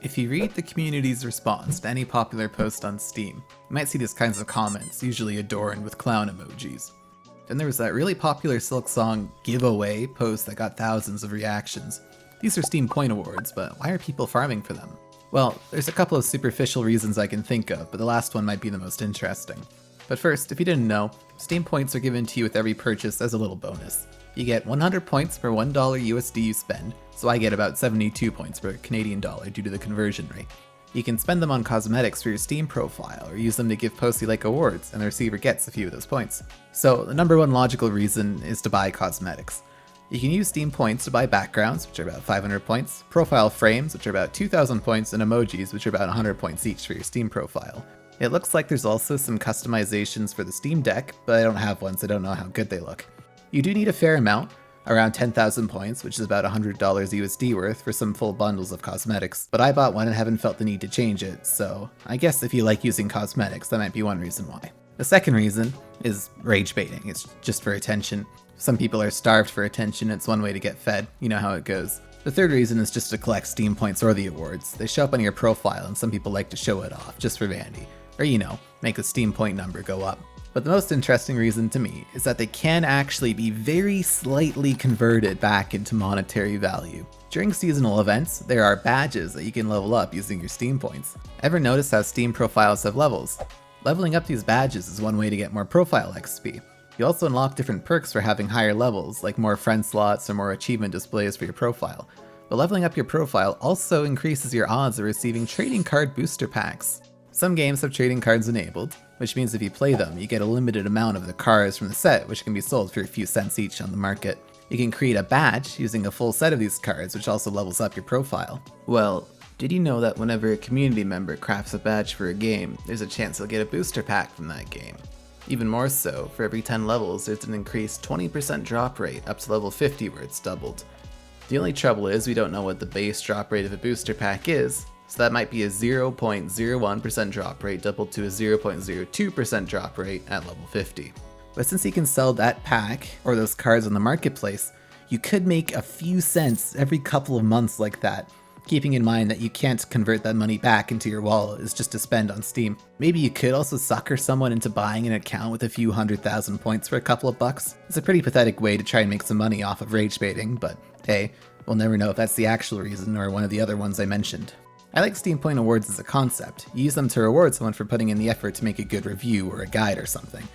If you read the community's response to any popular post on Steam, you might see these kinds of comments, usually adorned with clown emojis. Then there was that really popular Silksong giveaway post that got thousands of reactions. These are Steam Point Awards, but why are people farming for them? Well, there's a couple of superficial reasons I can think of, but the last one might be the most interesting. But first, if you didn't know, Steam points are given to you with every purchase as a little bonus. You get 100 points per $1 USD you spend, so I get about 72 points per Canadian dollar due to the conversion rate. You can spend them on cosmetics for your Steam profile, or use them to give posts you like awards, and the receiver gets a few of those points. So the number one logical reason is to buy cosmetics. You can use Steam points to buy backgrounds, which are about 500 points, profile frames, which are about 2,000 points, and emojis, which are about 100 points each for your Steam profile. It looks like there's also some customizations for the Steam Deck, but I don't have one, so I don't know how good they look. You do need a fair amount, around 10,000 points, which is about $100 USD worth for some full bundles of cosmetics, but I bought one and haven't felt the need to change it, so I guess if you like using cosmetics, that might be one reason why. The second reason is rage baiting. It's just for attention. Some people are starved for attention, it's one way to get fed, you know how it goes. The third reason is just to collect Steam points or the awards. They show up on your profile and some people like to show it off, just for vanity. Or make the Steam point number go up. But the most interesting reason to me is that they can actually be very slightly converted back into monetary value. During seasonal events, there are badges that you can level up using your Steam points. Ever notice how Steam profiles have levels? Leveling up these badges is one way to get more profile XP. You also unlock different perks for having higher levels, like more friend slots or more achievement displays for your profile. But leveling up your profile also increases your odds of receiving trading card booster packs. Some games have trading cards enabled, which means if you play them, you get a limited amount of the cards from the set, which can be sold for a few cents each on the market. You can create a badge using a full set of these cards, which also levels up your profile. Well, did you know that whenever a community member crafts a badge for a game, there's a chance they'll get a booster pack from that game? Even more so, for every 10 levels, there's an increased 20% drop rate up to level 50 where it's doubled. The only trouble is we don't know what the base drop rate of a booster pack is, so that might be a 0.01% drop rate doubled to a 0.02% drop rate at level 50. But since you can sell that pack, or those cards on the marketplace, you could make a few cents every couple of months like that, keeping in mind that you can't convert that money back into your wallet, it's just to spend on Steam. Maybe you could also sucker someone into buying an account with a few 100,000 points for a couple of bucks. It's a pretty pathetic way to try and make some money off of rage baiting, but hey, we'll never know if that's the actual reason or one of the other ones I mentioned. I like Steam Point Awards as a concept. You use them to reward someone for putting in the effort to make a good review or a guide or something.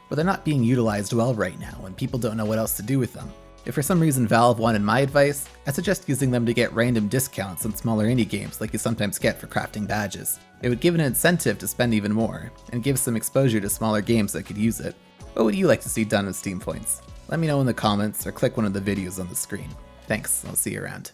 But they're not being utilized well right now, and people don't know what else to do with them. If for some reason Valve wanted my advice, I suggest using them to get random discounts on smaller indie games like you sometimes get for crafting badges. It would give an incentive to spend even more, and give some exposure to smaller games that could use it. What would you like to see done with Steam Points? Let me know in the comments or click one of the videos on the screen. Thanks, I'll see you around.